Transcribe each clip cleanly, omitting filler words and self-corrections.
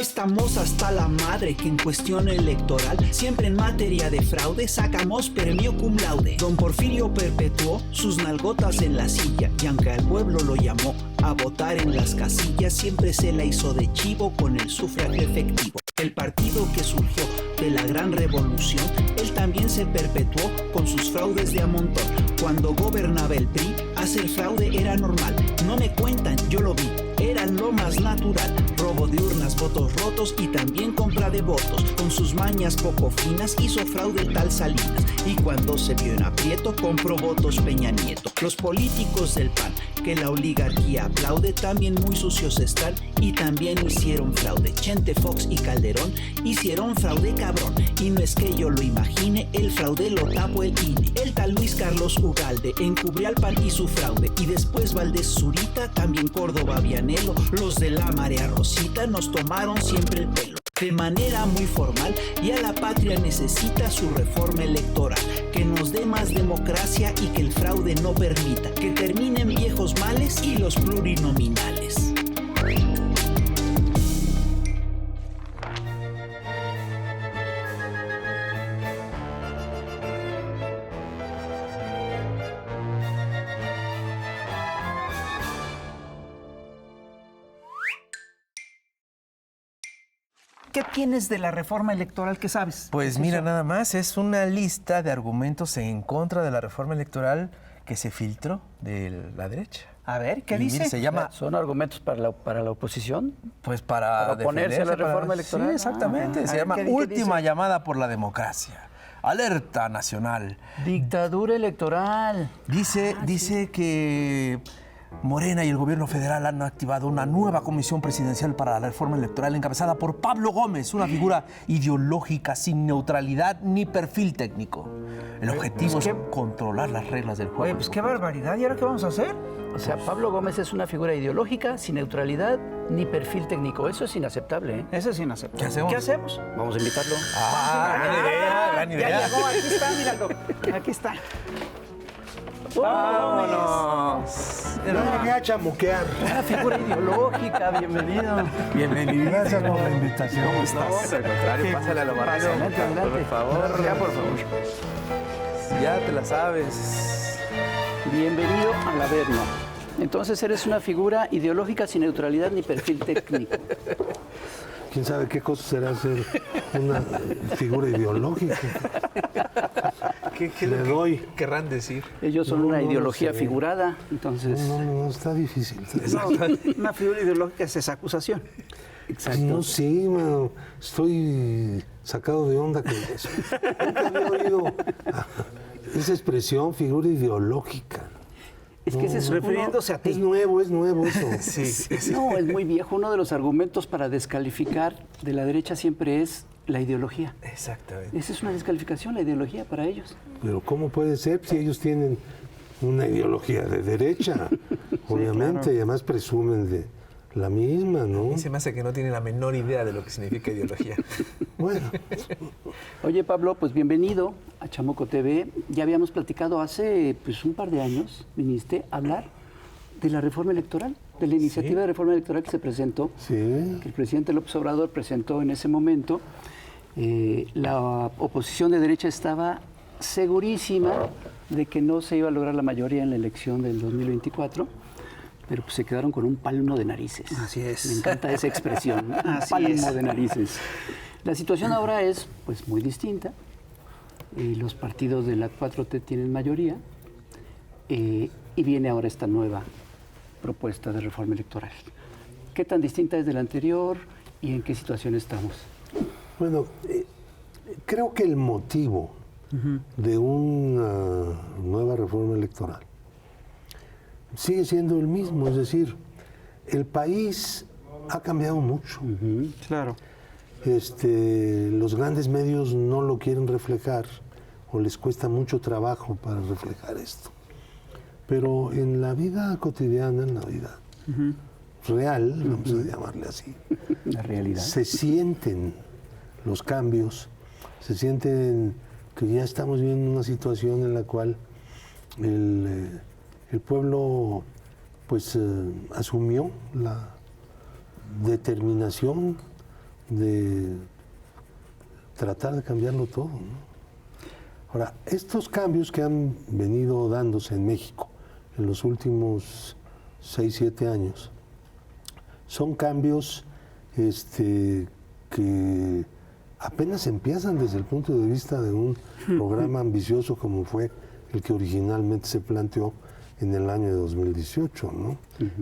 Estamos hasta la madre que en cuestión electoral siempre en materia de fraude sacamos premio cum laude. Don Porfirio perpetuó sus nalgotas en la silla y aunque al pueblo lo llamó a votar en las casillas, siempre se la hizo de chivo con el sufragio efectivo. El partido que surgió de la gran revolución, él también se perpetuó con sus fraudes de a montón. Cuando gobernaba el PRI, hacer fraude era normal. No me cuentan, yo lo vi, era lo más natural. Robo de urnas, votos rotos y también compra de votos. Con sus mañas poco finas hizo fraude el tal Salinas. Y cuando se vio en aprieto, compró votos Peña Nieto. Los políticos del PAN, que la oligarquía aplaude, también muy sucios están y también hicieron fraude. Chente Fox y Calderón hicieron fraude cabrón. Y no es que yo lo imagine, el fraude lo tapó el INE. El tal Luis Carlos Ugalde encubrió al PAN y su fraude. Y después Valdés Zurita, también Córdoba Vianelo, los de la Marea Rosita nos tomaron siempre el pelo. De manera muy formal, ya la patria necesita su reforma electoral, que nos dé más democracia y que el fraude no permita, que terminen viejos males y los plurinominales. ¿Qué tienes de la reforma electoral que sabes? Pues mira, nada más, es una lista de argumentos en contra de la reforma electoral que se filtró de la derecha. A ver, ¿qué Y dice? mira, se llama, ¿Son argumentos para la oposición? pues para oponerse a la defenderse, reforma electoral. Sí, exactamente. Se llama ¿qué Última dice? Llamada por la Democracia. Alerta nacional. Dictadura electoral. Dice que Morena y el gobierno federal han activado una nueva comisión presidencial para la reforma electoral encabezada por Pablo Gómez, una figura ideológica sin neutralidad ni perfil técnico. El objetivo es controlar las reglas del juego. Oye, pues qué barbaridad. ¿Y ahora qué vamos a hacer? O sea, Pablo Gómez es una figura ideológica, sin neutralidad ni perfil técnico. Eso es inaceptable, ¿eh? Eso es inaceptable. ¿Qué hacemos? ¿Qué hacemos? Vamos a invitarlo. Gran idea, gran idea. Ya llegó, aquí está, míralo. Aquí está. ¡Vámonos! No llegué a chamuquear. Una figura ideológica, bienvenido. Bienvenido. Gracias por la invitación. ¿Cómo estás? Al contrario, pásale a lo barrio. Adelante, adelante. Por favor. Ya, por favor. Ya te la sabes. Bienvenido al Averno. Entonces eres una figura ideológica sin neutralidad ni perfil técnico. ¿Quién sabe qué cosa será ser una figura ideológica? ¿Qué Le doy. querrán decir? Ellos son No, una no lo ideología sé. figurada, entonces... No, está difícil. Una figura ideológica es esa acusación. Exacto. No, sí, mano, estoy sacado de onda con eso. Nunca había oído esa expresión, figura ideológica. Es que ese es refiriéndose a ti. Es nuevo eso. Sí. No, es muy viejo. Uno de los argumentos para descalificar de la derecha siempre es la ideología. Exactamente. Esa es una descalificación, la ideología para ellos. Pero ¿cómo puede ser si ellos tienen una ideología de derecha? Obviamente, claro. y además presumen de la misma, ¿no? Y se me hace que no tiene la menor idea de lo que significa ideología. Bueno, Oye, Pablo, pues bienvenido a Chamuco TV. Ya habíamos platicado hace pues, un par de años, viniste a hablar de la reforma electoral, de la iniciativa de reforma electoral que se presentó, sí. que el presidente López Obrador presentó en ese momento. La oposición de derecha estaba segurísima de que no se iba a lograr la mayoría en la elección del 2024, pero pues se quedaron con un palmo de narices. Así es. Me encanta esa expresión, un Así palmo es. de narices. La situación ahora es pues muy distinta. Los partidos de la 4T tienen mayoría y viene ahora esta nueva propuesta de reforma electoral. ¿Qué tan distinta es de la anterior y en qué situación estamos? Bueno, creo que el motivo de una nueva reforma electoral sigue siendo el mismo, es decir, el país ha cambiado mucho. Claro. Los grandes medios no lo quieren reflejar o les cuesta mucho trabajo para reflejar esto. Pero en la vida cotidiana, en la vida real, vamos a llamarle así, La realidad. se sienten los cambios, se sienten que ya estamos viendo una situación en la cual el pueblo pues asumió la determinación de tratar de cambiarlo todo, ¿no? Ahora, estos cambios que han venido dándose en México en los últimos 6, 7 años, son cambios que apenas empiezan desde el punto de vista de un programa ambicioso como fue el que originalmente se planteó en el año de 2018, ¿no?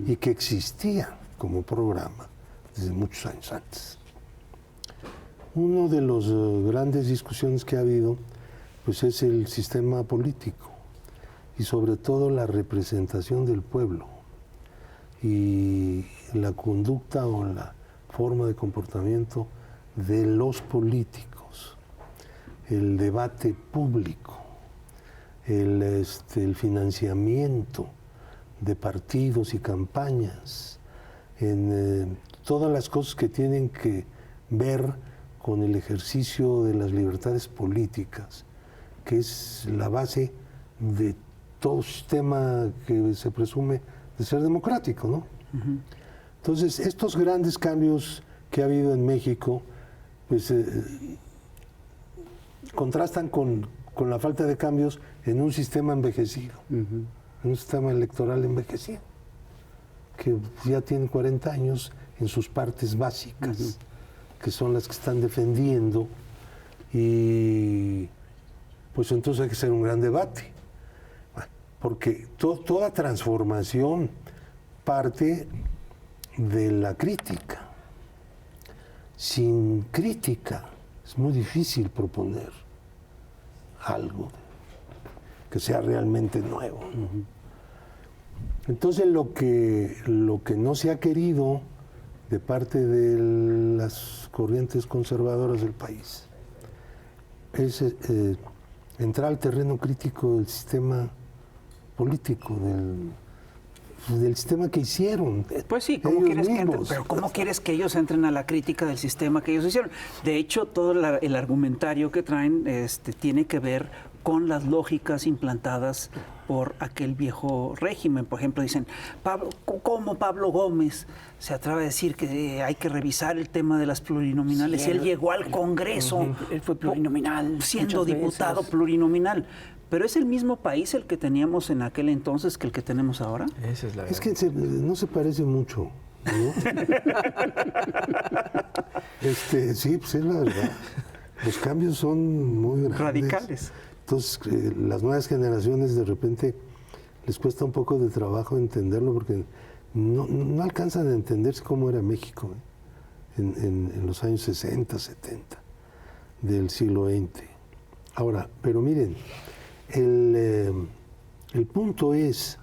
Y que existía como programa desde muchos años antes. Uno de las grandes discusiones que ha habido pues es el sistema político y sobre todo la representación del pueblo y la conducta o la forma de comportamiento de los políticos, el debate público, el financiamiento de partidos y campañas, en todas las cosas que tienen que ver con el ejercicio de las libertades políticas, que es la base de todo sistema que se presume de ser democrático, ¿no? Entonces, estos grandes cambios que ha habido en México, pues contrastan con la falta de cambios en un sistema envejecido, en un sistema electoral envejecido, que ya tiene 40 años en sus partes básicas, que son las que están defendiendo, y pues entonces hay que hacer un gran debate, porque toda transformación parte de la crítica. Sin crítica es muy difícil proponer algo que sea realmente nuevo. Entonces lo que no se ha querido de parte de las corrientes conservadoras del país es entrar al terreno crítico del sistema político, del sistema que hicieron. Pues sí, ¿cómo quieres que entren? Pero ¿cómo quieres que ellos entren a la crítica del sistema que ellos hicieron? De hecho, todo el argumentario que traen tiene que ver con las lógicas implantadas por aquel viejo régimen. Por ejemplo, dicen, ¿cómo Pablo Gómez se atreve a decir que hay que revisar el tema de las plurinominales? Sí, él llegó al Congreso, él fue plurinominal, siendo diputado plurinominal. ¿Pero es el mismo país el que teníamos en aquel entonces que el que tenemos ahora? Esa es la verdad. Es que no se parece mucho, ¿no? Sí, pues es la verdad. Los cambios son muy grandes. Radicales. Entonces, las nuevas generaciones de repente les cuesta un poco de trabajo entenderlo porque no alcanzan a entenderse cómo era México en los años 60, 70 del siglo XX. Ahora, pero miren, el punto es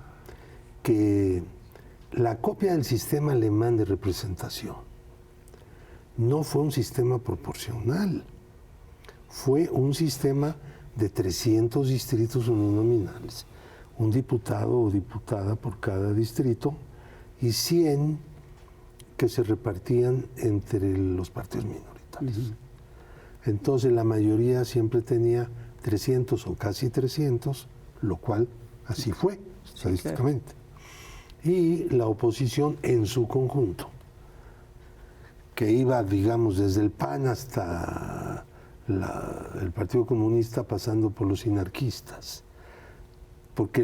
que la copia del sistema alemán de representación no fue un sistema proporcional, fue un sistema de 300 distritos uninominales, un diputado o diputada por cada distrito y 100 que se repartían entre los partidos minoritarios. Entonces la mayoría siempre tenía 300 o casi 300, lo cual así fue estadísticamente. Y la oposición en su conjunto, que iba, digamos, desde el PAN hasta el Partido Comunista, pasando por los sinarquistas. Porque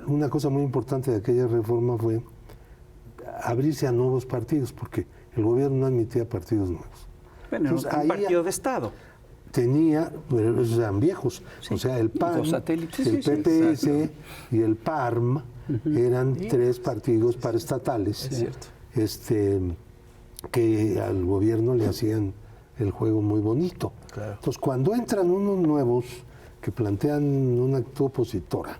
una cosa muy importante de aquella reforma fue abrirse a nuevos partidos, porque el gobierno no admitía partidos nuevos. Bueno, entonces, un partido de Estado. Tenía, pero esos eran viejos, sí. O sea, el PAN, el PPS y el PARM eran 3 partidos paraestatales que al gobierno le hacían el juego muy bonito. Claro. Entonces, cuando entran unos nuevos que plantean una actitud opositora,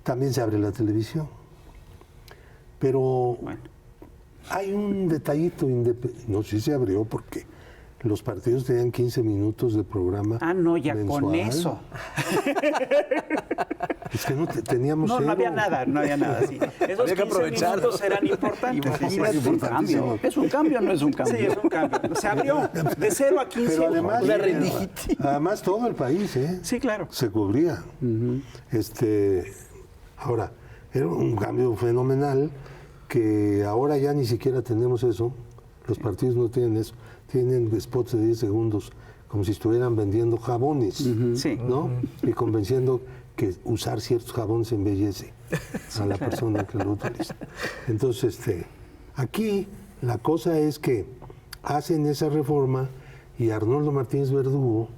también se abre la televisión. Pero hay un detallito, no sé si se abrió porque los partidos tenían 15 minutos de programa. Ah, no, ya mensual. Con eso. Es que no teníamos no había nada, Sí. Esos había que 15 minutos eran importantes. ¿Es un cambio o no es un cambio? Sí, es un cambio. Se abrió de 0 a 15. Pero además todo el país, Sí, claro. Se cubría. Ahora, era un cambio fenomenal que ahora ya ni siquiera tenemos eso. Los partidos no tienen eso. Tienen spots de 10 segundos, como si estuvieran vendiendo jabones, Sí. ¿no? Y convenciendo que usar ciertos jabones embellece a la persona que lo utiliza. Entonces, aquí la cosa es que hacen esa reforma y Arnoldo Martínez Verdugo,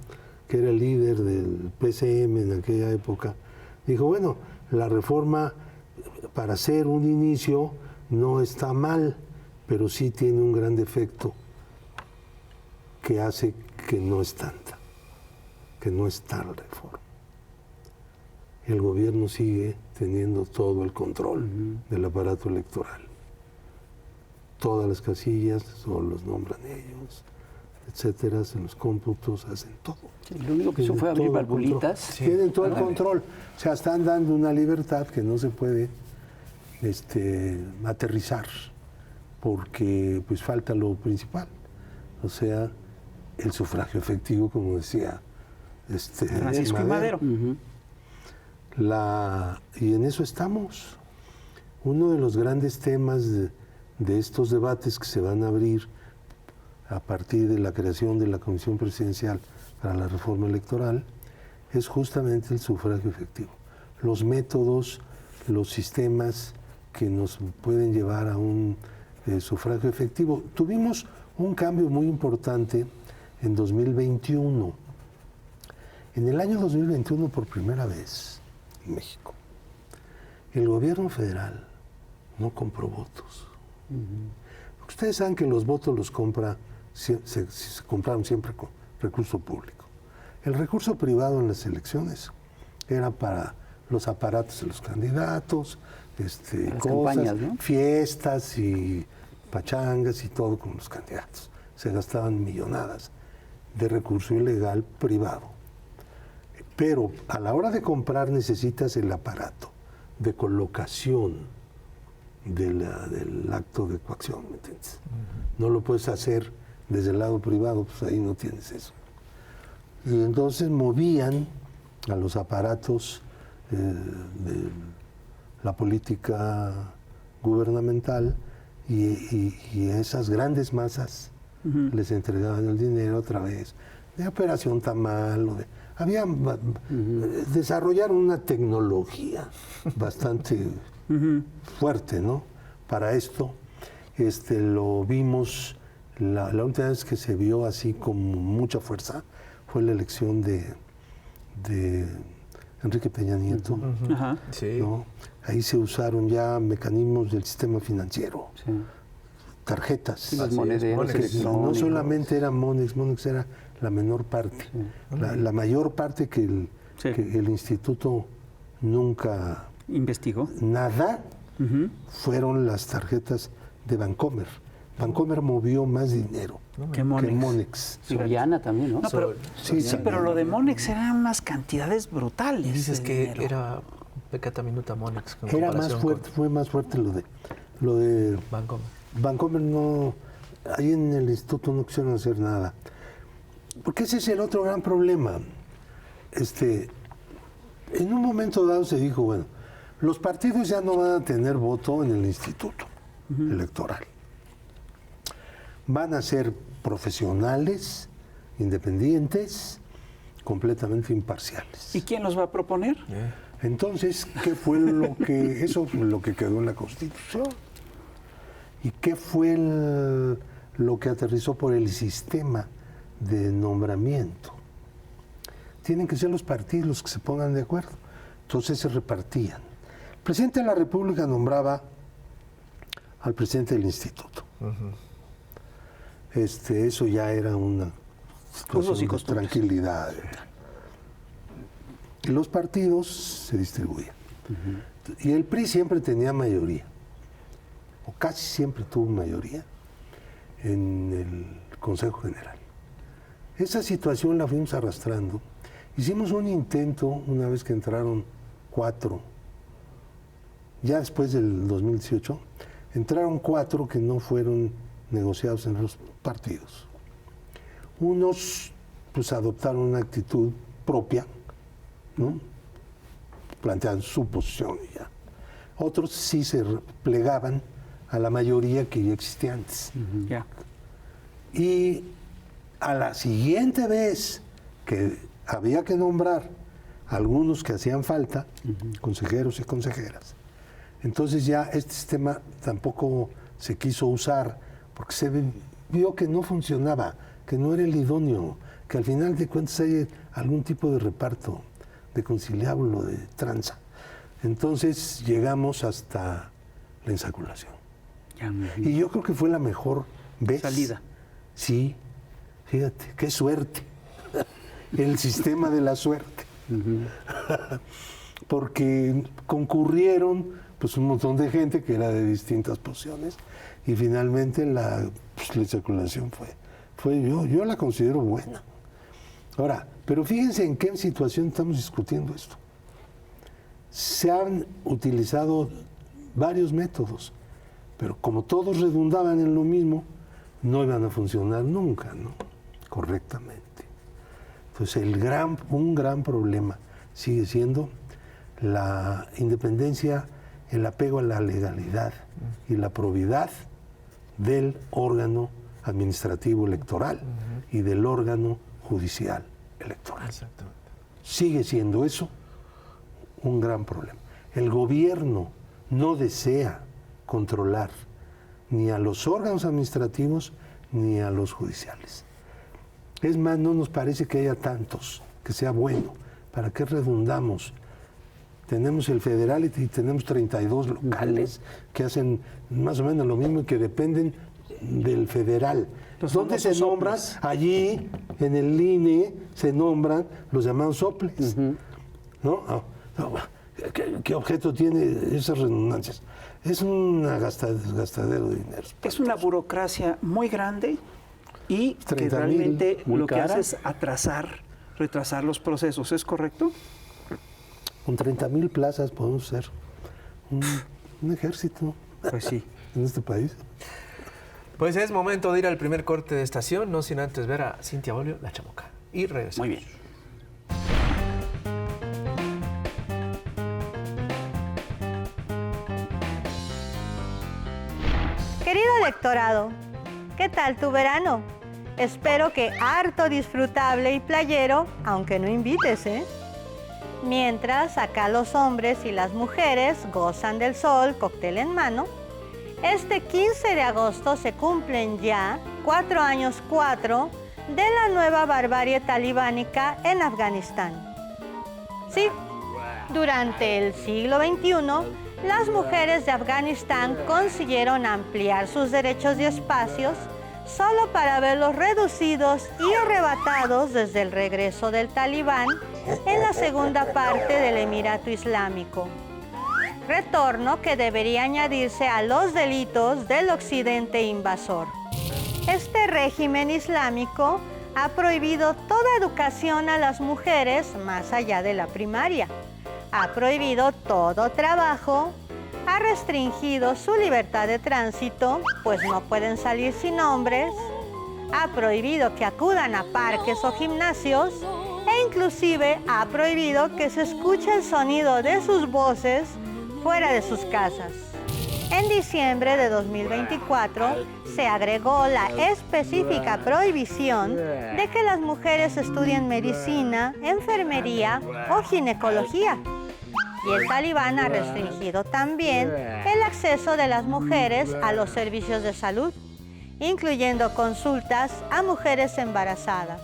que era el líder del PCM en aquella época, dijo, bueno, la reforma para ser un inicio no está mal, pero sí tiene un gran defecto que hace que no es tanta, que no es tal reforma. El gobierno sigue teniendo todo el control del aparato electoral. Todas las casillas solo los nombran ellos, etcétera, en los cómputos hacen todo. Sí, lo único que hizo fue abrir valvulitas. Tienen todo el control. O sea, están dando una libertad que no se puede aterrizar, porque pues falta lo principal. O sea, el sufragio efectivo, como decía Francisco y Madero. Y en eso estamos. Uno de los grandes temas de estos debates que se van a abrir a partir de la creación de la Comisión Presidencial para la Reforma Electoral es justamente el sufragio efectivo. Los métodos, los sistemas que nos pueden llevar a un sufragio efectivo. Tuvimos un cambio muy importante en 2021. En el año 2021, por primera vez en México, el gobierno federal no compró votos. Porque ustedes saben que los votos los se compraron siempre con recurso público. El recurso privado en las elecciones era para los aparatos de los candidatos, cosas, campañas, ¿no? fiestas y pachangas y todo con los candidatos. Se gastaban millonadas de recurso ilegal privado. Pero a la hora de comprar necesitas el aparato de colocación del acto de coacción, ¿me entiendes? No lo puedes hacer desde el lado privado, pues ahí no tienes eso. Y entonces movían a los aparatos de la política gubernamental y a esas grandes masas les entregaban el dinero otra vez de Operación Tamal. Desarrollaron una tecnología bastante fuerte, ¿no? Para esto, lo vimos, la última vez que se vio así con mucha fuerza fue la elección de Enrique Peña Nieto. Ajá. Sí. ¿No? Ahí se usaron ya mecanismos del sistema financiero, Sí. tarjetas. Sí, los Así es, monederos Monex. No electrónicos. solamente era Monex era la menor parte. La mayor parte que el instituto nunca Investigó. nada fueron las tarjetas de Bancomer. Bancomer movió más dinero ¿Qué que Monex? Monex. Soriana también, ¿no? No, pero, Sí, sí, pero lo de Monex eran unas cantidades brutales. Y dices de que dinero. era peccata minuta Monex. en Era más comparación fuerte, con fue más fuerte lo de Bancomer. Bancomer. No, ahí en el instituto no quisieron hacer nada. Porque ese es el otro gran problema. En un momento dado se dijo, bueno, los partidos ya no van a tener voto en el instituto electoral. Van a ser profesionales, independientes, completamente imparciales. ¿Y quién los va a proponer? Entonces, ¿qué fue eso fue lo que quedó en la Constitución? ¿Y qué fue lo que aterrizó por el sistema de nombramiento? Tienen que ser los partidos los que se pongan de acuerdo. Entonces se repartían. El presidente de la República nombraba al presidente del instituto. Eso ya era una Usos y situación de costumbres. tranquilidad. Y los partidos se distribuían. Y el PRI siempre tenía mayoría, o casi siempre tuvo mayoría, en el Consejo General. Esa situación la fuimos arrastrando. Hicimos un intento una vez que entraron 4, ya después del 2018, entraron 4 que no fueron negociados en los partidos. Unos pues adoptaron una actitud propia, ¿no? Planteaban su posición y ya. Otros sí se plegaban a la mayoría que ya existía antes. Ya. Y a la siguiente vez que había que nombrar algunos que hacían falta, consejeros y consejeras, entonces ya este sistema tampoco se quiso usar porque se vio que no funcionaba, que no era el idóneo, que al final de cuentas hay algún tipo de reparto, de conciliábulo, de tranza. Entonces llegamos hasta la insaculación. Y yo creo que fue la mejor vez. Salida. Sí, fíjate, qué suerte. El sistema de la suerte. Porque concurrieron pues un montón de gente que era de distintas posiciones y finalmente la insaculación yo la considero buena. Ahora, pero fíjense en qué situación estamos discutiendo esto. Se han utilizado varios métodos, pero como todos redundaban en lo mismo, no iban a funcionar nunca, ¿no? Correctamente. Entonces, un gran problema sigue siendo la independencia, el apego a la legalidad y la probidad del órgano administrativo electoral y del órgano judicial electoral. Exactamente. Sigue siendo eso un gran problema. El gobierno no desea controlar ni a los órganos administrativos ni a los judiciales. Es más, no nos parece que haya tantos, que sea bueno. ¿Para qué redundamos? Tenemos el federal y tenemos 32 locales que hacen más o menos lo mismo y que dependen del federal. ¿Dónde se nombran? Allí, en el INE, se nombran los llamados soples. ¿No? ¿Qué objeto tiene esas redundancias? Es un gastadero de dinero. Es una burocracia muy grande y que 30,000, realmente muy lo que cara. hace es retrasar los procesos, ¿es correcto? Con 30,000 plazas podemos ser un ejército Pues sí. en este país. Pues es momento de ir al primer corte de estación, no sin antes ver a Cintia Bolio, la Chamuca. Y regresamos. Muy bien. Querido electorado, ¿qué tal tu verano? Espero que harto disfrutable y playero, aunque no invites, ¿eh? Mientras acá los hombres y las mujeres gozan del sol, cóctel en mano, este 15 de agosto se cumplen ya 4 años de la nueva barbarie talibánica en Afganistán. Sí, durante el siglo XXI, las mujeres de Afganistán consiguieron ampliar sus derechos y espacios solo para verlos reducidos y arrebatados desde el regreso del talibán en la segunda parte del Emirato Islámico. Retorno que debería añadirse a los delitos del occidente invasor. Este régimen islámico ha prohibido toda educación a las mujeres más allá de la primaria. Ha prohibido todo trabajo, ha restringido su libertad de tránsito, pues no pueden salir sin hombres, ha prohibido que acudan a parques o gimnasios e inclusive ha prohibido que se escuche el sonido de sus voces fuera de sus casas. En diciembre de 2024 se agregó la específica prohibición de que las mujeres estudien medicina, enfermería o ginecología. Y el talibán ha restringido también el acceso de las mujeres a los servicios de salud, incluyendo consultas a mujeres embarazadas.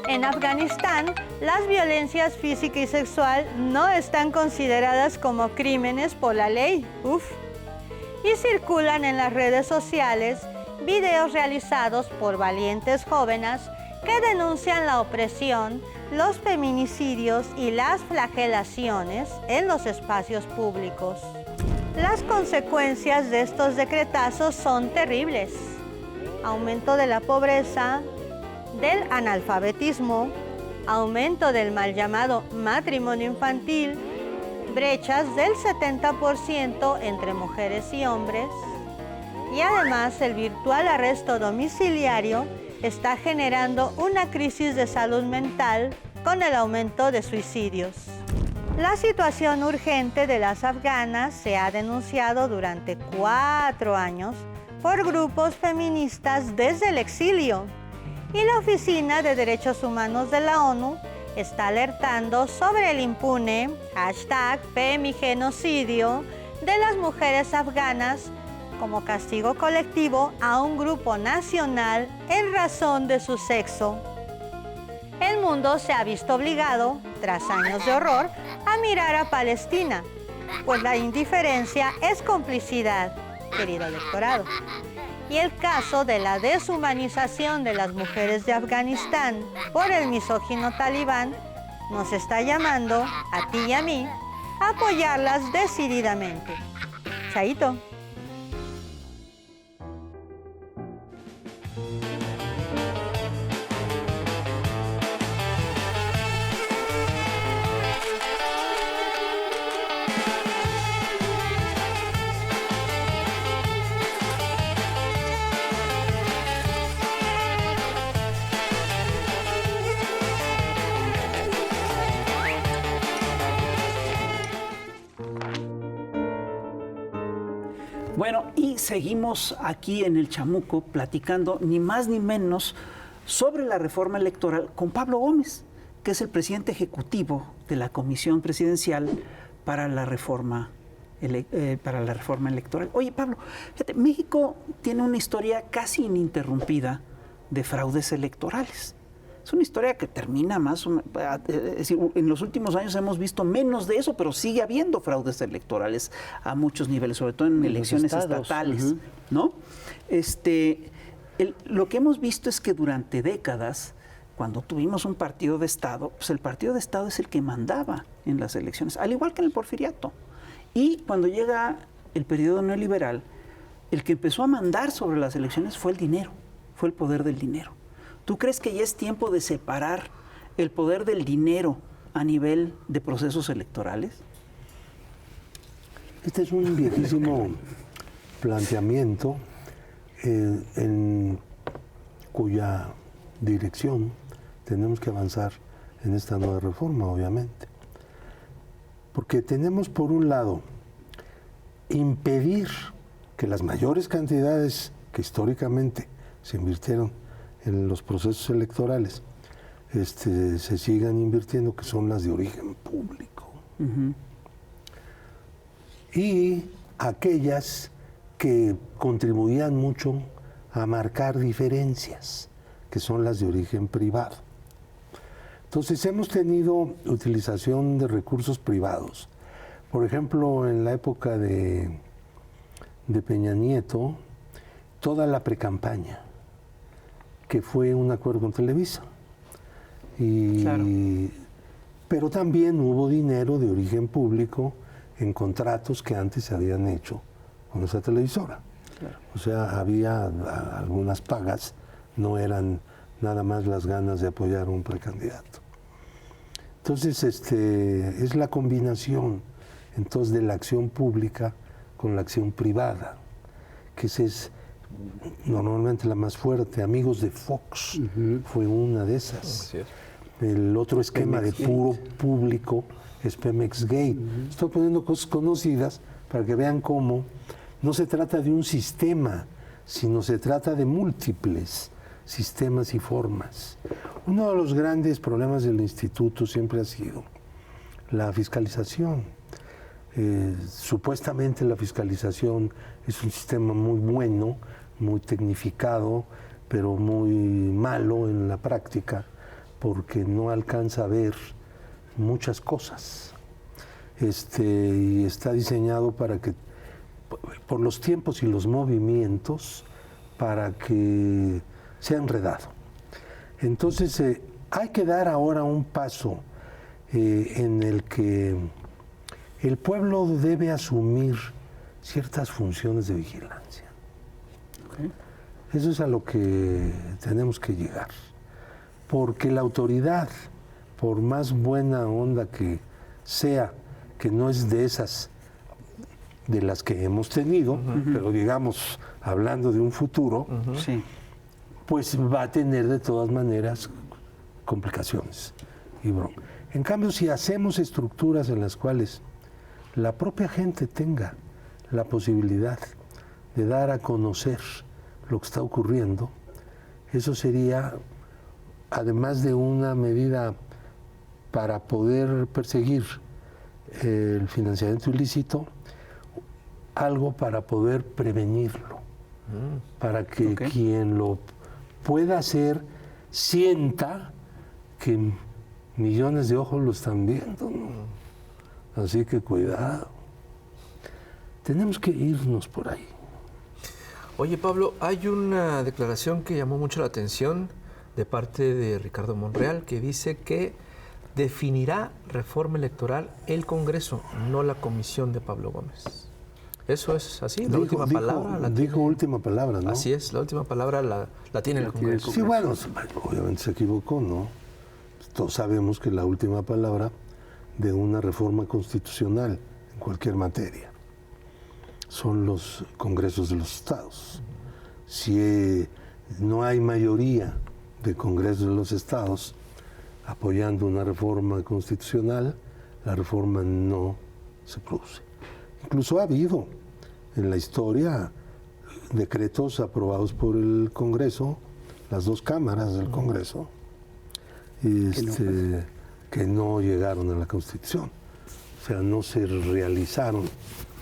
En Afganistán, las violencias física y sexual no están consideradas como crímenes por la ley. Y circulan en las redes sociales videos realizados por valientes jóvenes que denuncian la opresión, los feminicidios y las flagelaciones en los espacios públicos. Las consecuencias de estos decretazos son terribles. Aumento de la pobreza, del analfabetismo, aumento del mal llamado matrimonio infantil, brechas del 70% entre mujeres y hombres, y además el virtual arresto domiciliario está generando una crisis de salud mental con el aumento de suicidios. La situación urgente de las afganas se ha denunciado durante 4 años por grupos feministas desde el exilio. Y la Oficina de Derechos Humanos de la ONU está alertando sobre el impune #FemiGenocidio de las mujeres afganas como castigo colectivo a un grupo nacional en razón de su sexo. El mundo se ha visto obligado, tras años de horror, a mirar a Palestina, pues la indiferencia es complicidad, querido electorado. Y el caso de la deshumanización de las mujeres de Afganistán por el misógino talibán nos está llamando, a ti y a mí, a apoyarlas decididamente. Chaito. Bueno, y seguimos aquí en el Chamuco platicando ni más ni menos sobre la reforma electoral con Pablo Gómez, que es el presidente ejecutivo de la Comisión Presidencial para la Reforma Electoral. Oye, Pablo, fíjate, México tiene una historia casi ininterrumpida de fraudes electorales. Es una historia que termina más o menos, es decir, en los últimos años hemos visto menos de eso, pero sigue habiendo fraudes electorales a muchos niveles, sobre todo en elecciones estatales, ¿no? Lo que hemos visto es que durante décadas, cuando tuvimos un partido de Estado, pues el partido de Estado es el que mandaba en las elecciones, al igual que en el porfiriato. Y cuando llega el periodo neoliberal, el que empezó a mandar sobre las elecciones fue el dinero, fue el poder del dinero. ¿Tú crees que ya es tiempo de separar el poder del dinero a nivel de procesos electorales? Este es un viejísimo planteamiento en cuya dirección tenemos que avanzar en esta nueva reforma, obviamente. Porque tenemos, por un lado, impedir que las mayores cantidades que históricamente se invirtieron en los procesos electorales se sigan invirtiendo, que son las de origen público. Y aquellas que contribuían mucho a marcar diferencias, que son las de origen privado. Entonces hemos tenido utilización de recursos privados. Por ejemplo, en la época de Peña Nieto, toda la precampaña, que fue un acuerdo con Televisa. Claro. Pero también hubo dinero de origen público en contratos que antes se habían hecho con esa televisora. Claro. O sea, había algunas pagas, no eran nada más las ganas de apoyar a un precandidato. Entonces, es la combinación entonces de la acción pública con la acción privada, que es normalmente la más fuerte. Amigos de Fox fue una de esas. El otro esquema Pemex de puro Gate. Público es Pemex Gate. Estoy poniendo cosas conocidas para que vean cómo no se trata de un sistema, sino se trata de múltiples sistemas y formas. Uno de los grandes problemas del instituto siempre ha sido la fiscalización. Supuestamente la fiscalización es un sistema muy bueno, muy tecnificado, pero muy malo en la práctica, porque no alcanza a ver muchas cosas. Y está diseñado para que, por los tiempos y los movimientos, para que sea enredado. Entonces, hay que dar ahora un paso en el que el pueblo debe asumir ciertas funciones de vigilancia. Okay. Eso es a lo que tenemos que llegar. Porque la autoridad, por más buena onda que sea, que no es de esas de las que hemos tenido, pero digamos, hablando de un futuro, sí, pues va a tener de todas maneras complicaciones y bronca. En cambio, si hacemos estructuras en las cuales la propia gente tenga la posibilidad de dar a conocer lo que está ocurriendo, eso sería, además de una medida para poder perseguir el financiamiento ilícito, algo para poder prevenirlo, para que quien lo pueda hacer sienta que millones de ojos lo están viendo, ¿no? Así que cuidado. Tenemos que irnos por ahí. Oye, Pablo, hay una declaración que llamó mucho la atención de parte de Ricardo Monreal, que dice que definirá reforma electoral el Congreso, no la comisión de Pablo Gómez. ¿Eso es así? ¿La última palabra? Dijo última palabra, ¿no? Así es, la última palabra la tiene el Congreso. Sí, bueno, obviamente se equivocó, ¿no? Todos sabemos que la última palabra de una reforma constitucional en cualquier materia son los congresos de los estados. Si no hay mayoría de congresos de los estados apoyando una reforma constitucional, la reforma no se produce. Incluso ha habido en la historia decretos aprobados por el Congreso, las dos cámaras del Congreso, que no llegaron a la Constitución. O sea, no se realizaron,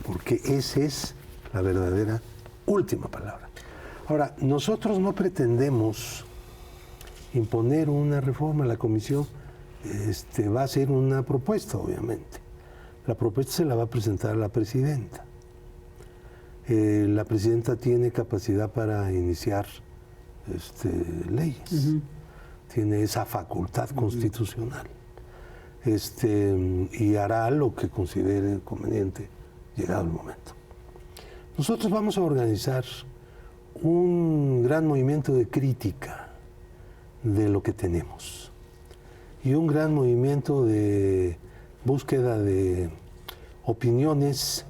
porque esa es la verdadera última palabra. Ahora, nosotros no pretendemos imponer una reforma. La comisión va a hacer una propuesta, obviamente. La propuesta se la va a presentar la presidenta. La presidenta tiene capacidad para iniciar leyes. Tiene esa facultad constitucional. Y hará lo que considere conveniente llegado el momento. Nosotros vamos a organizar un gran movimiento de crítica de lo que tenemos y un gran movimiento de búsqueda de opiniones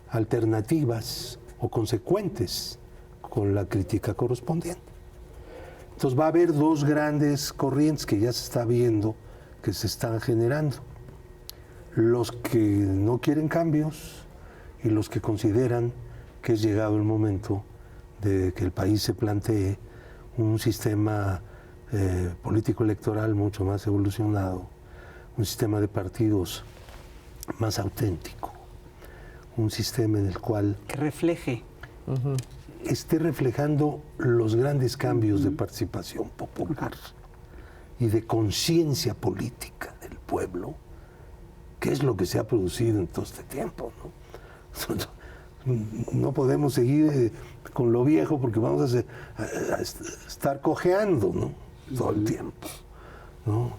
alternativas o consecuentes con la crítica correspondiente. Entonces va a haber dos grandes corrientes que ya se está viendo, que se están generando. Los que no quieren cambios y los que consideran que es llegado el momento de que el país se plantee un sistema político electoral mucho más evolucionado, un sistema de partidos más auténtico, un sistema en el cual que refleje, esté reflejando los grandes cambios de participación popular y de conciencia política del pueblo, que es lo que se ha producido en todo este tiempo, ¿no? No podemos seguir con lo viejo porque vamos a estar cojeando, ¿no? Todo el tiempo, ¿no?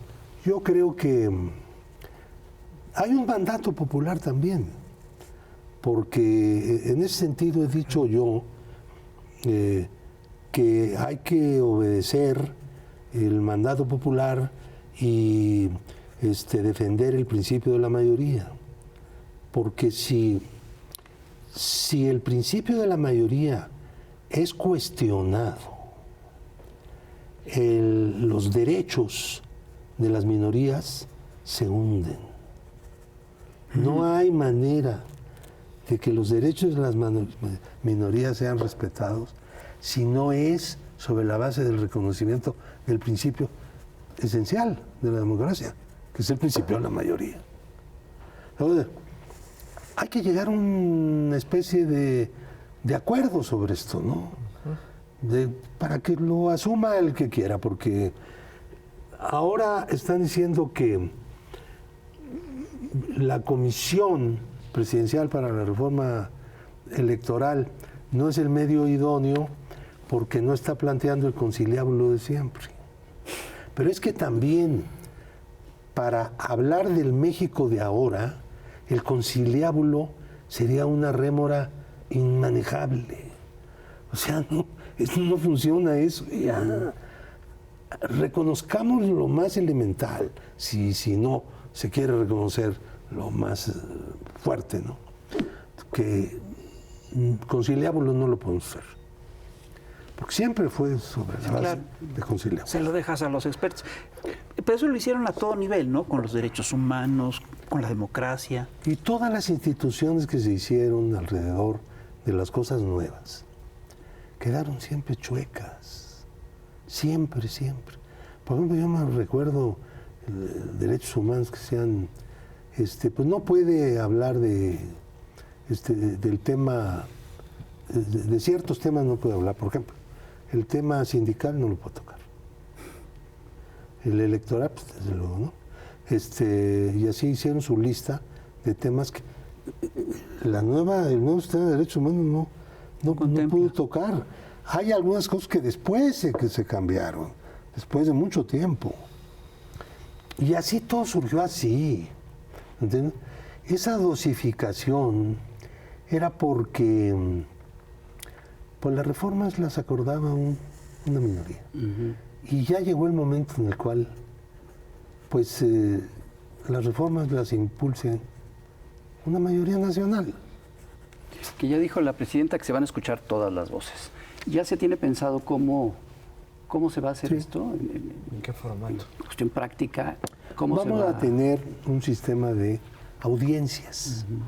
Yo creo que hay un mandato popular también, porque en ese sentido he dicho yo que hay que obedecer el mandato popular y defender el principio de la mayoría, porque si el principio de la mayoría es cuestionado, los derechos de las minorías se hunden. No hay manera de que los derechos de las minorías sean respetados si no es sobre la base del reconocimiento del principio esencial de la democracia, que es el principio de la mayoría. Entonces, hay que llegar a una especie de acuerdo sobre esto, ¿no? Para que lo asuma el que quiera, porque ahora están diciendo que la Comisión Presidencial para la Reforma Electoral no es el medio idóneo porque no está planteando el conciliábulo de siempre. Pero es que también, para hablar del México de ahora, el conciliábulo sería una rémora inmanejable. O sea, no funciona eso. Ya. Reconozcamos lo más elemental, si no se quiere reconocer lo más fuerte, ¿no? Que conciliábulo no lo podemos hacer. Porque siempre fue sobre la base de conciliábulo. Se lo dejas a los expertos. Pero eso lo hicieron a todo nivel, ¿no? Con los derechos humanos, con la democracia. Y todas las instituciones que se hicieron alrededor de las cosas nuevas, quedaron siempre chuecas, siempre, siempre. Por ejemplo, yo me recuerdo derechos humanos que sean, pues no puede hablar del tema, de ciertos temas no puede hablar. Por ejemplo, el tema sindical no lo puede tocar. El electoral, pues desde luego, ¿no? Y así hicieron su lista de temas que el nuevo sistema de derechos humanos no pudo tocar. Hay algunas cosas que después que se cambiaron, después de mucho tiempo. Y así todo surgió así. ¿Entiendes? Esa dosificación era porque pues las reformas las acordaba una minoría. Uh-huh. Y ya llegó el momento en el cual pues las reformas las impulse una mayoría nacional. Que ya dijo la presidenta que se van a escuchar todas las voces. ¿Ya se tiene pensado cómo se va a hacer esto? ¿En qué formato? En cuestión práctica, Vamos a tener un sistema de audiencias. Uh-huh.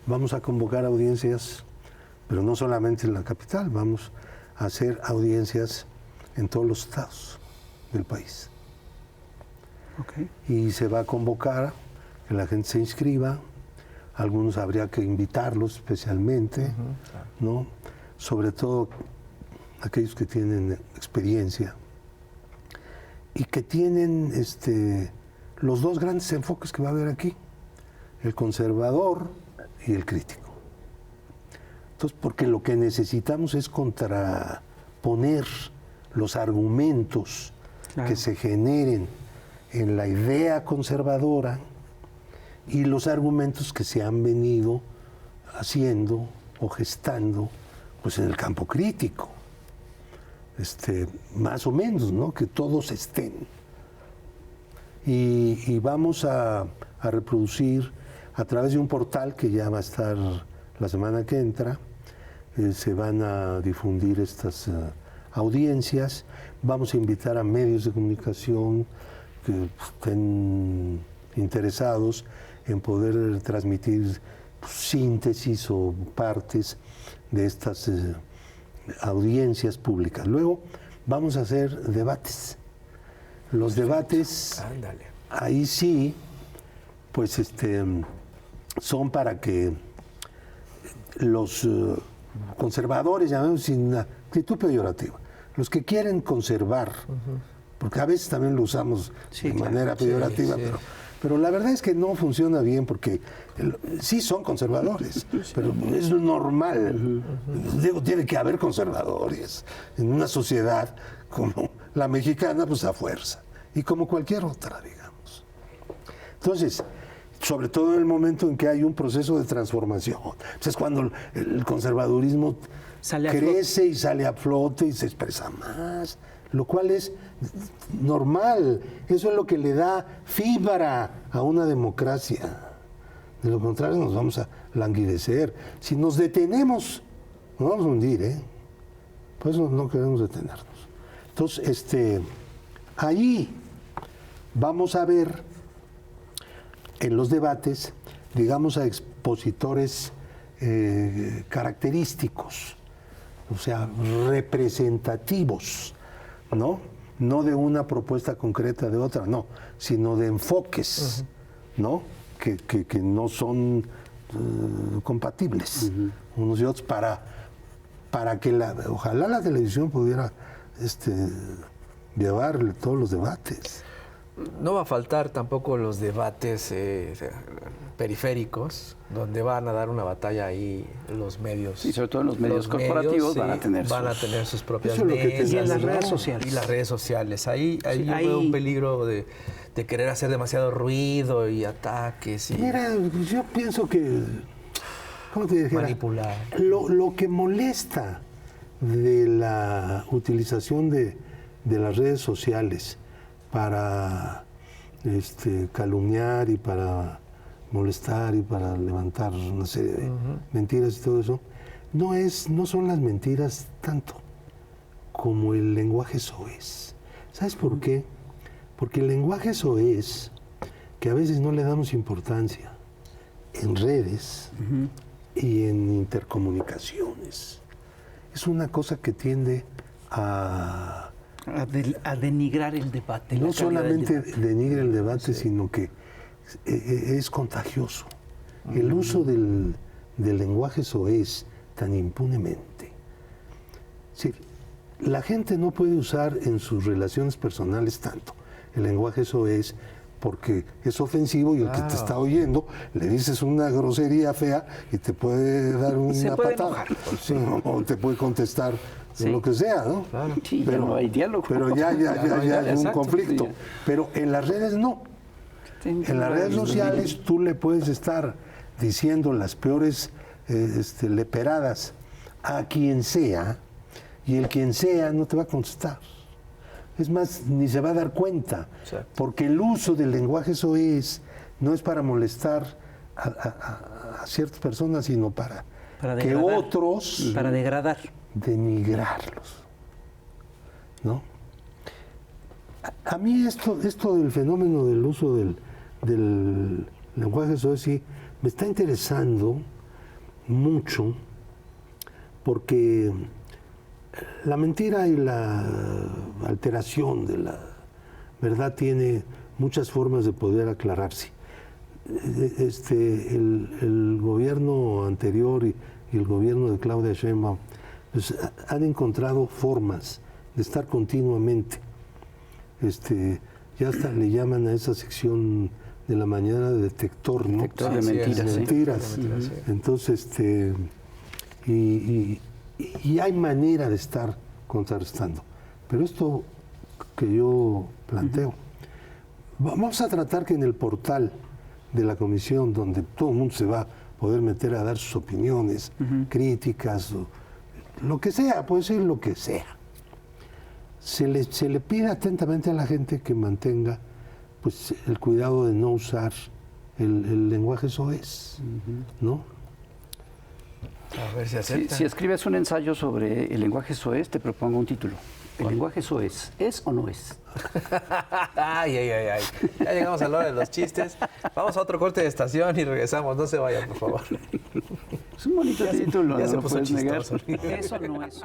Vamos a convocar audiencias, pero no solamente en la capital, vamos a hacer audiencias en todos los estados del país. Okay. Y se va a convocar, que la gente se inscriba, algunos habría que invitarlos especialmente, uh-huh, ¿no? Sobre todo aquellos que tienen experiencia y que tienen los dos grandes enfoques que va a haber aquí, el conservador y el crítico. Entonces, porque lo que necesitamos es contraponer los argumentos que se generen en la idea conservadora y los argumentos que se han venido haciendo o gestando pues en el campo crítico. Más o menos, ¿no? Que todos estén. Y vamos a reproducir a través de un portal que ya va a estar la semana que entra, se van a difundir estas audiencias, vamos a invitar a medios de comunicación que estén interesados en poder transmitir síntesis o partes de estas audiencias públicas. Luego vamos a hacer debates. Los debates, ahí sí, pues son para que los conservadores, llamemos sin actitud peyorativa, los que quieren conservar, uh-huh, porque a veces también lo usamos de manera peyorativa, sí. Pero la verdad es que no funciona bien porque sí son conservadores, pero es normal. Uh-huh. Tiene que haber conservadores en una sociedad como la mexicana, pues a fuerza, y como cualquier otra, digamos. Entonces, sobre todo en el momento en que hay un proceso de transformación, pues es cuando el conservadurismo crece y sale a flote y se expresa más, lo cual es normal. Eso es lo que le da fibra a una democracia. De lo contrario nos vamos a languidecer. Si nos detenemos, nos vamos a hundir, ¿eh? Por eso no queremos detenernos. Entonces, ahí vamos a ver en los debates, digamos, a expositores característicos, o sea, representativos, ¿no? No de una propuesta concreta de otra, no, sino de enfoques, uh-huh, ¿no? Que no son compatibles, uh-huh, unos y otros, para que ojalá la televisión pudiera llevar todos los debates. No va a faltar tampoco los debates periféricos, donde van a dar una batalla ahí los medios. Y sobre todo los medios corporativos van a tener sus propias mesas. Y en las redes sociales. Y las redes sociales. Ahí yo veo un peligro de querer hacer demasiado ruido y ataques. Mira, yo pienso que, ¿cómo te dijera? Manipular. Lo que molesta de la utilización de las redes sociales para calumniar y para molestar y para levantar una serie de mentiras y todo eso, no son las mentiras tanto como el lenguaje soez. ¿Sabes por qué? Porque el lenguaje soez, que a veces no le damos importancia en redes, y en intercomunicaciones. Es una cosa que tiende a denigrar el debate. no la calidad del solamente debate. denigra el debate, sino que es contagioso. El uso del lenguaje soez tan impunemente. Sí, la gente no puede usar en sus relaciones personales tanto el lenguaje soez porque es ofensivo y el que te está oyendo le dices una grosería fea y te puede dar una puede patada. enojar. Sí, o te puede contestar lo que sea, ¿no? Sí, ya no hay diálogo. Pero ya hay un Exacto, conflicto. sí, ya. Pero en las redes no. En las redes sociales tú le puedes estar diciendo las peores leperadas a quien sea y el quien sea no te va a contestar. Es más, ni se va a dar cuenta, porque el uso del lenguaje soez no es para molestar a ciertas personas, sino para que degradar. otros Para degradar. denigrarlos, ¿no? A mí esto del fenómeno del uso del lenguaje soez sí me está interesando mucho, porque la mentira y la alteración de la verdad tiene muchas formas de poder aclararse. El gobierno anterior y el gobierno de Claudia Sheinbaum pues, han encontrado formas de estar continuamente. Ya hasta le llaman a esa sección de la mañana detector, ¿no? Detector de mentiras, sí. Mentiras. Entonces, y hay manera de estar contrarrestando. Pero esto que yo planteo, vamos a tratar que en el portal de la comisión, donde todo el mundo se va a poder meter a dar sus opiniones, críticas, lo que sea, puede ser lo que sea, se le pide atentamente a la gente que mantenga pues, el cuidado de no usar el lenguaje soez, ¿no? A ver si acepta. Si escribes un ensayo sobre el lenguaje soez, te propongo un título. ¿El lenguaje soez es o no es? Ay. Ya llegamos a la hora de los chistes. Vamos a otro corte de estación y regresamos. No se vayan, por favor. Es un bonito título, ya no se lo puso puedes negar. chistoso. Eso no es.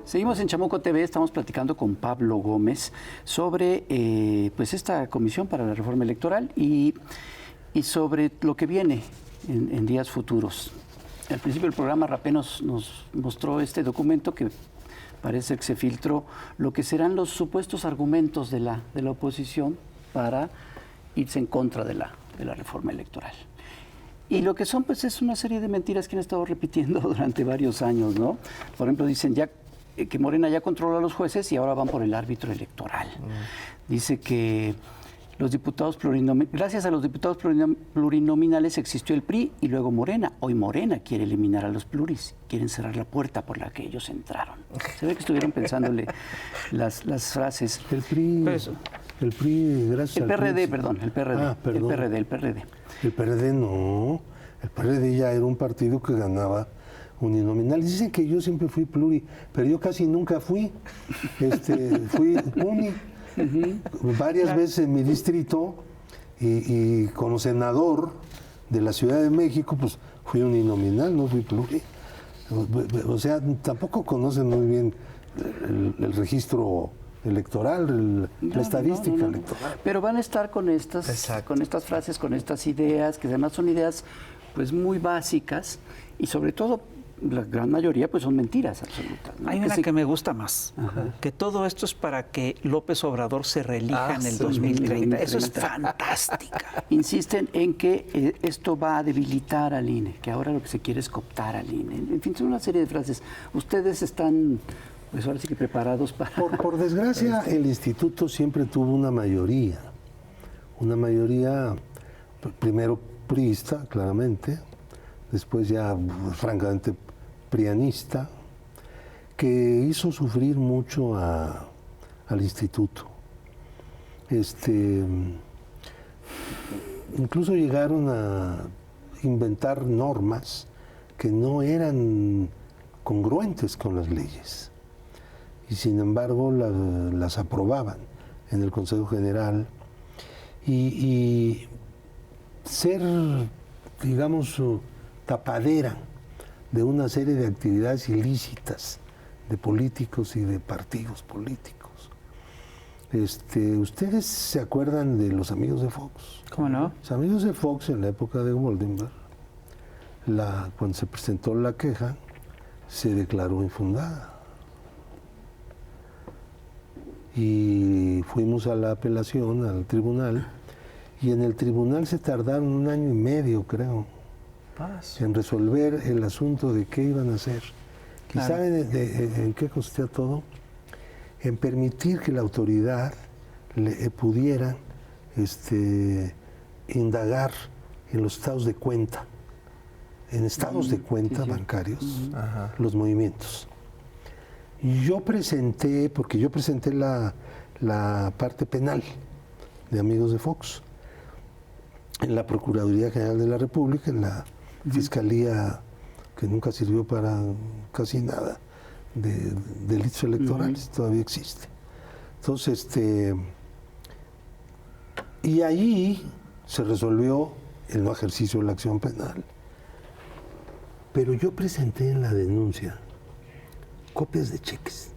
Seguimos en Chamuco TV, estamos platicando con Pablo Gómez sobre pues esta comisión para la reforma electoral y sobre lo que viene en días futuros. Al principio del programa Rapé nos mostró este documento que parece que se filtró lo que serán los supuestos argumentos de la oposición para irse en contra de la reforma electoral. Y lo que son, pues, es una serie de mentiras que han estado repitiendo durante varios años, ¿no? Por ejemplo, dicen que Morena ya controla a los jueces y ahora van por el árbitro electoral. Dice que los diputados gracias a los diputados plurinominales existió el PRI y luego Morena. Hoy Morena quiere eliminar a los pluris, quieren cerrar la puerta por la que ellos entraron. Se ve que estuvieron pensándole las frases. El PRI, gracias El PRD, al PRI. perdón, el PRD. Ah, perdón. El PRD. El PRD no. El PRD ya era un partido que ganaba uninominal. Dicen que yo siempre fui pluri, pero yo casi nunca fui. Fui uni. Varias veces en mi distrito y como senador de la Ciudad de México, pues fui uninominal, no fui pluri. O sea, tampoco conocen muy bien el registro electoral, la estadística electoral. Pero van a estar con estas frases, con estas ideas, que además son ideas pues muy básicas y sobre todo la gran mayoría pues son mentiras absolutas, ¿no? Hay una que me gusta más, que todo esto es para que López Obrador se reelija en el 2030. Eso es fantástica. Insisten en que esto va a debilitar al INE, que ahora lo que se quiere es cooptar al INE. En fin, son una serie de frases. Ustedes están, pues ahora sí que preparados para... Por desgracia, el instituto siempre tuvo una mayoría primero priista, claramente, después ya francamente prianista, que hizo sufrir mucho al instituto. Incluso llegaron a inventar normas que no eran congruentes con las leyes y sin embargo las aprobaban en el Consejo General y ser, digamos, tapadera de una serie de actividades ilícitas de políticos y de partidos políticos. ¿Ustedes se acuerdan de los amigos de Fox? ¿Cómo no? Los amigos de Fox en la época de Goldenberg, cuando se presentó la queja, se declaró infundada. Y fuimos a la apelación, al tribunal, y en el tribunal se tardaron 1 año y medio, creo, en resolver el asunto de qué iban a hacer. Claro. ¿Y saben en qué consistía todo? En permitir que la autoridad pudiera indagar en los estados de cuenta, bancarios, los movimientos. Y yo presenté la parte penal de Amigos de Fox en la Procuraduría General de la República, en la Fiscalía, que nunca sirvió para casi nada, de delitos electorales, todavía existe. Entonces, y allí se resolvió el no ejercicio de la acción penal. Pero yo presenté en la denuncia copias de cheques.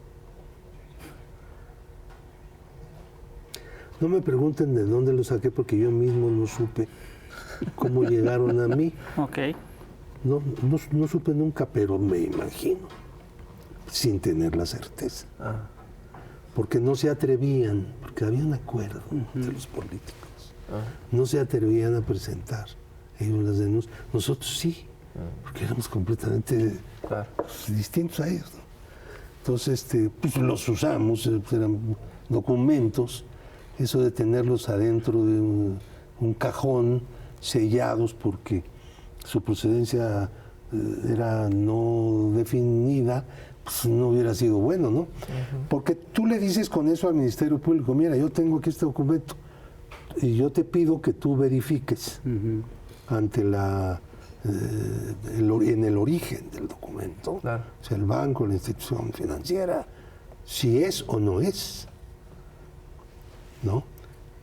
No me pregunten de dónde los saqué porque yo mismo no supe cómo llegaron a mí. Ok. No supe nunca, pero me imagino, sin tener la certeza. Porque no se atrevían, porque había un acuerdo entre los políticos. No se atrevían a presentar ellos las denuncias. Nosotros sí, porque éramos completamente distintos a ellos, ¿no? Entonces, pues los usamos, eran documentos, eso de tenerlos adentro de un cajón, sellados porque su procedencia era no definida, pues no hubiera sido bueno, ¿no? Porque tú le dices con eso al Ministerio Público, mira, yo tengo aquí este documento y yo te pido que tú verifiques ante en el origen del documento, o sea, el banco, la institución financiera, si es o no es, ¿no?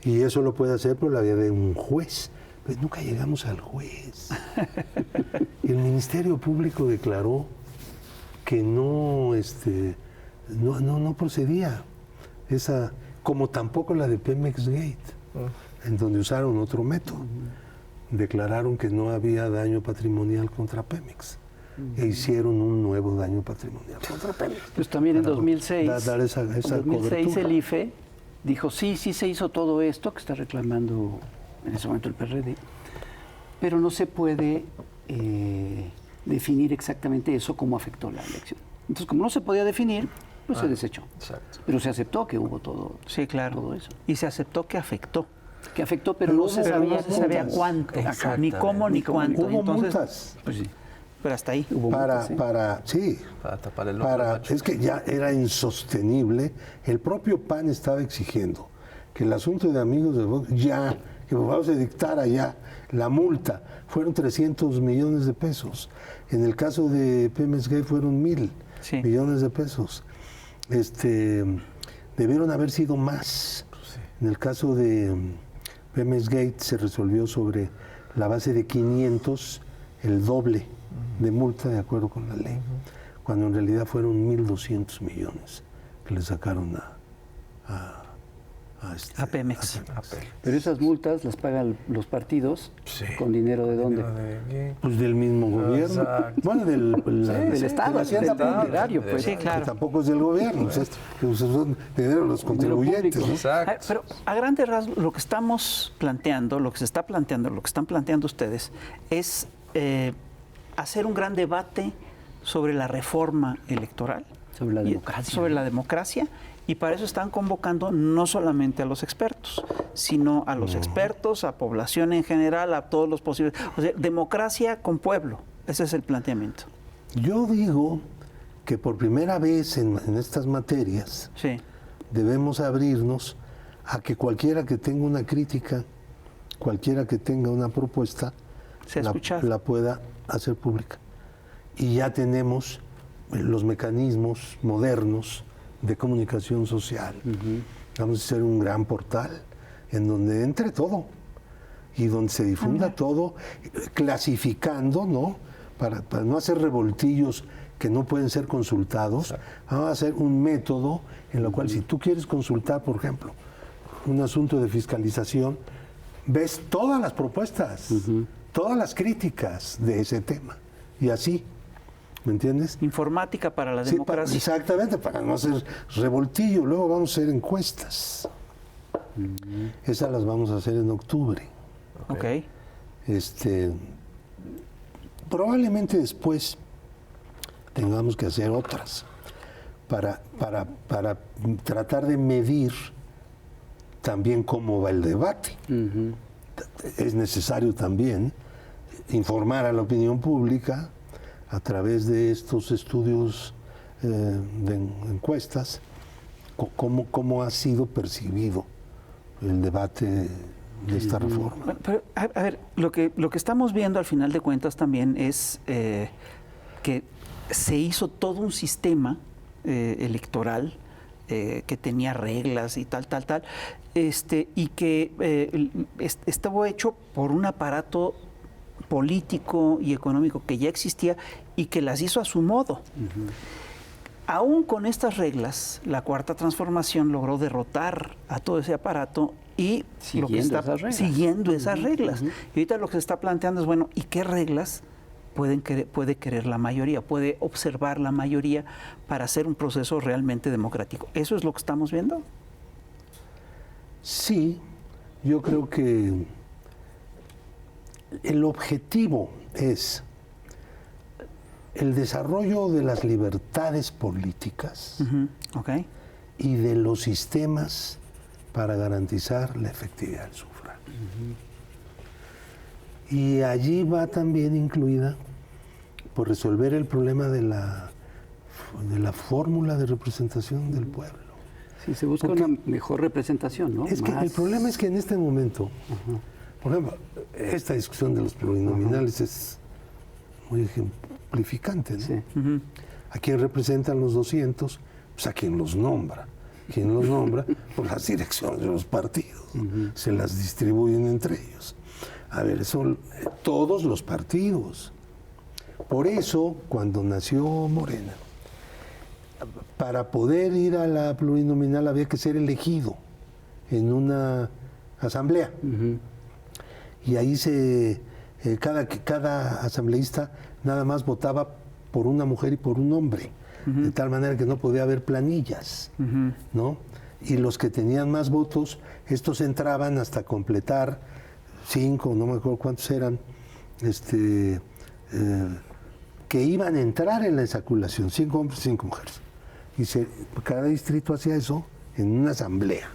Y eso lo puede hacer por la vía de un juez. Pues nunca llegamos al juez. El Ministerio Público declaró que no procedía esa, como tampoco la de Pemex Gate, en donde usaron otro método. Declararon que no había daño patrimonial contra Pemex e hicieron un nuevo daño patrimonial contra Pemex. Pues también en 2006, dar esa en 2006 cobertura. el IFE dijo, sí se hizo todo esto que está reclamando en ese momento el PRD, pero no se puede definir exactamente eso cómo afectó la elección. Entonces, como no se podía definir, pues se desechó. Exacto. Pero se aceptó que hubo todo, Sí, claro. todo eso. Y se aceptó que afectó. Que afectó, pero no se sabía, no se sabía cuánto, ni cómo, ni cuánto. Hubo Entonces, multas. Pues sí. Pero hasta ahí. Hubo multas, ¿sí? Para tapar el ojo. Es que ya era insostenible. El propio PAN estaba exigiendo que el asunto de Amigos de Fox que vamos a dictar allá la multa. Fueron 300 millones de pesos. En el caso de Pemex Gate fueron 1,000 millones de pesos. Debieron haber sido más. En el caso de Pemex Gate se resolvió sobre la base de 500, el doble de multa de acuerdo con la ley, cuando en realidad fueron 1,200 millones que le sacaron a Pemex. Pero esas multas las pagan los partidos con dinero de dónde? Pues del mismo gobierno. Exacto. Bueno, del Estado, de la hacienda del pública. erario, pues. Sí, claro. Que tampoco es del gobierno, pues son dinero de los contribuyentes, ¿no? Exacto. Pero a grandes rasgos, lo que estamos planteando, lo que se está planteando, lo que están planteando ustedes, es hacer un gran debate sobre la reforma electoral. Sobre la democracia. Sobre la democracia. Y para eso están convocando no solamente a los expertos, sino a los expertos, a población en general, a todos los posibles. O sea, democracia con pueblo. Ese es el planteamiento. Yo digo que por primera vez en estas materias Sí. debemos abrirnos a que cualquiera que tenga una crítica, cualquiera que tenga una propuesta, Sea escuchado. la pueda hacer pública. Y ya tenemos los mecanismos modernos de comunicación social. Vamos a hacer un gran portal en donde entre todo y donde se difunda todo, clasificando, ¿no? Para no hacer revoltillos que no pueden ser consultados. Vamos a hacer un método en el cual si tú quieres consultar, por ejemplo, un asunto de fiscalización, ves todas las propuestas, todas las críticas de ese tema. Y así, ¿me entiendes? Informática para la Sí, democracia. exactamente, para no hacer revoltillo. Luego vamos a hacer encuestas. Esas las vamos a hacer en octubre. Ok. Probablemente después tengamos que hacer otras para tratar de medir también cómo va el debate. Es necesario también informar a la opinión pública a través de estos estudios de encuestas cómo ha sido percibido el debate de esta reforma. Bueno, pero, a ver, lo que estamos viendo al final de cuentas también es que se hizo todo un sistema electoral que tenía reglas y tal, y que estaba hecho por un aparato político y económico que ya existía y que las hizo a su modo. Aún con estas reglas, la Cuarta Transformación logró derrotar a todo ese aparato y siguiendo esas reglas. Y ahorita lo que se está planteando es, bueno, ¿y qué reglas puede querer la mayoría, puede observar la mayoría para hacer un proceso realmente democrático? ¿Eso es lo que estamos viendo? Sí, yo creo que el objetivo es el desarrollo de las libertades políticas Okay. y de los sistemas para garantizar la efectividad del sufragio. Y allí va también incluida por resolver el problema de la fórmula de representación del pueblo. Sí, se busca una mejor representación, ¿no? Es que el problema es que en este momento, por ejemplo, esta discusión de los plurinominales es muy ejemplificante, ¿no? Sí. ¿A quién representan los 200? Pues a quien los nombra. ¿Quién los nombra? Por las direcciones de los partidos. Se las distribuyen entre ellos. A ver, son todos los partidos. Por eso, cuando nació Morena, para poder ir a la plurinominal había que ser elegido en una asamblea. Y ahí cada asambleísta nada más votaba por una mujer y por un hombre, de tal manera que no podía haber planillas, ¿no? Y los que tenían más votos, estos entraban hasta completar 5, no me acuerdo cuántos eran, que iban a entrar en la ensaculación, 5 hombres y 5 mujeres. Y cada distrito hacía eso en una asamblea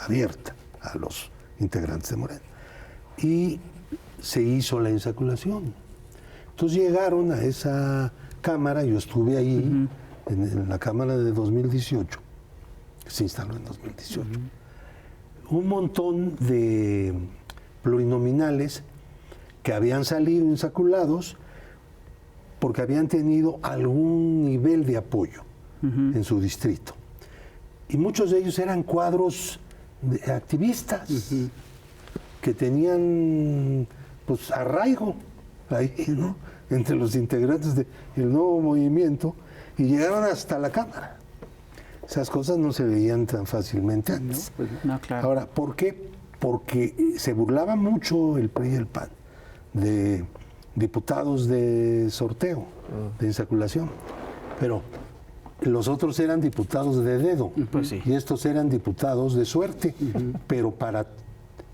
abierta a los integrantes de Morena. Y se hizo la ensaculación. Entonces llegaron a esa Cámara, yo estuve ahí, en la Cámara de 2018, que se instaló en 2018, un montón de plurinominales que habían salido ensaculados porque habían tenido algún nivel de apoyo en su distrito. Y muchos de ellos eran cuadros de activistas que tenían pues arraigo ahí, ¿no? Entre los integrantes del nuevo movimiento y llegaron hasta la Cámara. Esas cosas no se veían tan fácilmente antes. No, pues no, claro. Ahora, ¿por qué? Porque se burlaba mucho el PRI y el PAN de diputados de sorteo, de ensaculación. Pero los otros eran diputados de dedo. Pues sí. Y estos eran diputados de suerte. Pero para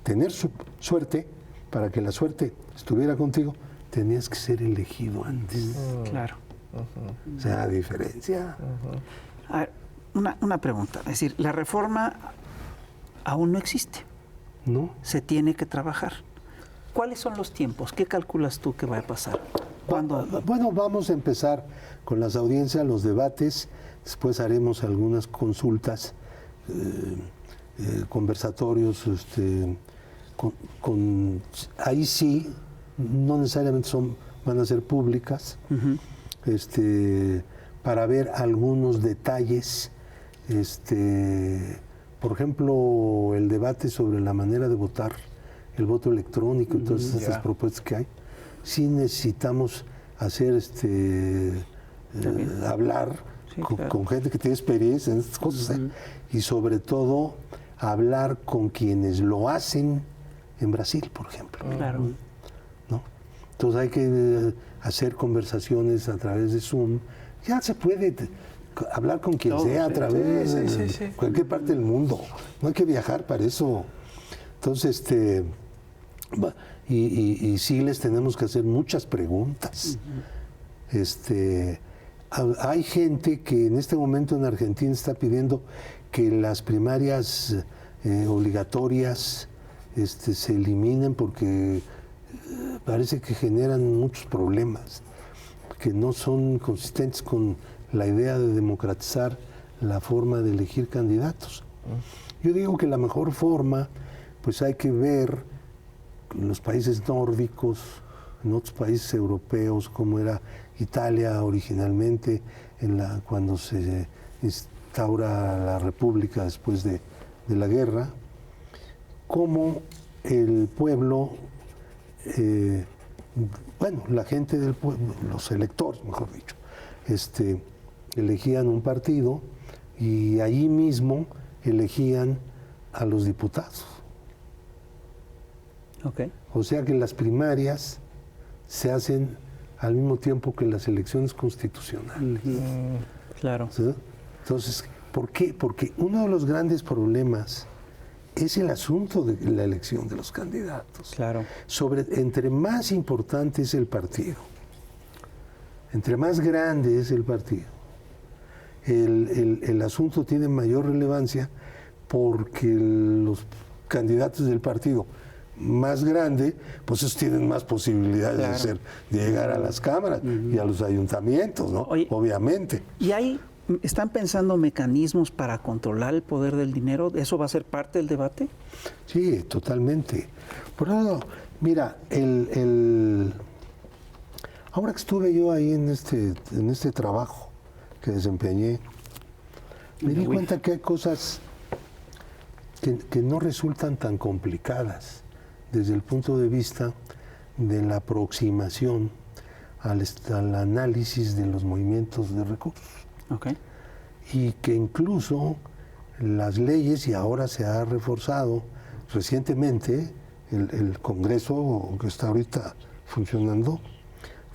tener suerte, para que la suerte estuviera contigo, tenías que ser elegido antes. Claro. O sea, la diferencia. A ver, una pregunta. Es decir, la reforma aún no existe. ¿No? Se tiene que trabajar. ¿Cuáles son los tiempos? ¿Qué calculas tú que va a pasar? ¿Cuándo? Bueno, vamos a empezar con las audiencias, los debates, después haremos algunas consultas, conversatorios, ahí sí, no necesariamente van a ser públicas, para ver algunos detalles, por ejemplo, el debate sobre la manera de votar, el voto electrónico y todas estas propuestas que hay. Sí necesitamos hacer hablar con gente que tiene experiencia en estas cosas, y sobre todo hablar con quienes lo hacen en Brasil, por ejemplo. Claro. ¿No? Entonces hay que hacer conversaciones a través de Zoom. Ya se puede hablar con quien sea a través de cualquier parte del mundo. No hay que viajar para eso. Entonces, y sí les tenemos que hacer muchas preguntas. Hay gente que en este momento en Argentina está pidiendo que las primarias obligatorias se eliminen porque parece que generan muchos problemas, que no son consistentes con la idea de democratizar la forma de elegir candidatos. Yo digo que la mejor forma, pues hay que ver en los países nórdicos, en otros países europeos, como era Italia originalmente, cuando se instaura la República después de la guerra, cómo el pueblo, la gente del pueblo, los electores, mejor dicho, elegían un partido y allí mismo elegían a los diputados. Okay. O sea que las primarias se hacen al mismo tiempo que las elecciones constitucionales. Claro. ¿Sí? Entonces, ¿por qué? Porque uno de los grandes problemas es el asunto de la elección de los candidatos. Claro. Entre más importante es el partido, entre más grande es el partido, el asunto tiene mayor relevancia porque los candidatos del partido más grande, pues esos tienen más posibilidades de llegar a las cámaras y a los ayuntamientos, ¿no? Oye, obviamente. ¿Y están pensando mecanismos para controlar el poder del dinero? ¿Eso va a ser parte del debate? Sí, totalmente. Por eso, mira, ahora que estuve yo ahí en este trabajo que desempeñé, me di cuenta que hay cosas que no resultan tan complicadas desde el punto de vista de la aproximación al análisis de los movimientos de recursos. Okay. Y que incluso las leyes, y ahora se ha reforzado recientemente, el Congreso que está ahorita funcionando,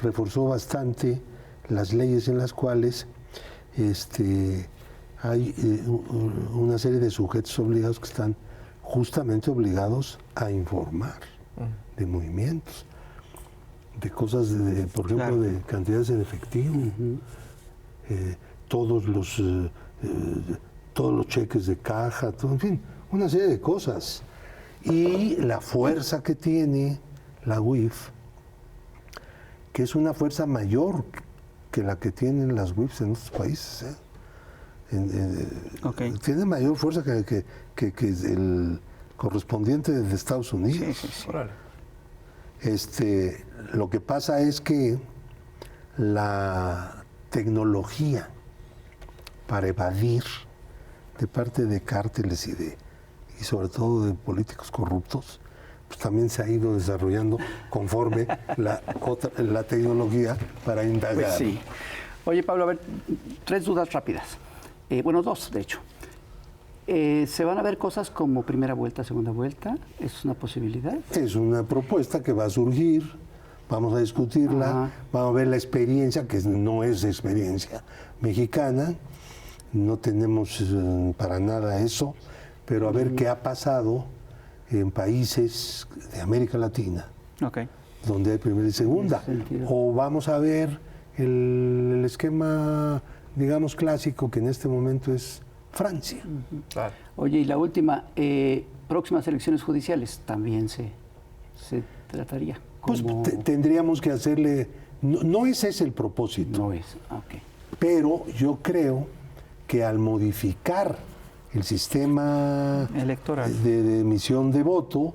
reforzó bastante las leyes en las cuales hay una serie de sujetos obligados que están justamente obligados a informar de movimientos, de cosas, por ejemplo, de cantidades en efectivo, todos los cheques de caja, en fin, una serie de cosas. Y la fuerza que tiene la UIF, que es una fuerza mayor que la que tienen las UIFs en otros países, tiene mayor fuerza que el correspondiente de Estados Unidos. Lo que pasa es que la tecnología para evadir de parte de cárteles y sobre todo de políticos corruptos, pues también se ha ido desarrollando conforme la tecnología para indagar. Pues sí. Oye, Pablo, a ver, 3 dudas rápidas. 2, de hecho. ¿Se van a ver cosas como primera vuelta, segunda vuelta? ¿Es una posibilidad? Es una propuesta que va a surgir, vamos a discutirla, vamos a ver la experiencia, que no es experiencia mexicana, no tenemos para nada eso, pero a ver qué ha pasado en países de América Latina, donde hay primera y segunda. O vamos a ver el esquema, digamos, clásico, que en este momento es Francia. Oye, y la última, próximas elecciones judiciales también se trataría. Pues Como- tendríamos que hacerle... No ese es el propósito. No es. Ok. Pero yo creo que al modificar el sistema Electoral. de emisión de voto,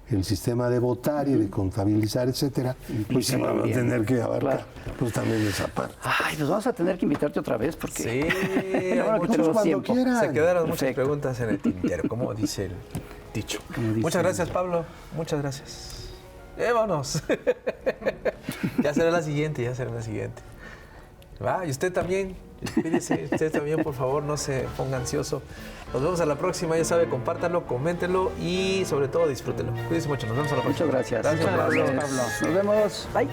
el sistema de votar y de contabilizar, etcétera, pues se va a también. tener que abarcar Claro. pues también esa parte. Ay, pues vamos a tener que invitarte otra vez porque Sí, ahora que Pues tenemos cuando tiempo. quieran. se quedaron muchas Perfecto. preguntas en el tintero, como dice el dicho. Como dice Muchas el- gracias, Pablo. Muchas gracias. Vámonos. Ya será la siguiente, ya será la siguiente. Va, y usted también, cuídese, usted también, por favor, no se ponga ansioso. Nos vemos a la próxima, ya sabe, compártanlo, coméntenlo y sobre todo disfrútenlo. Cuídense mucho, nos vemos a la próxima. Muchas gracias. Gracias, Pablo. Nos vemos. Bye.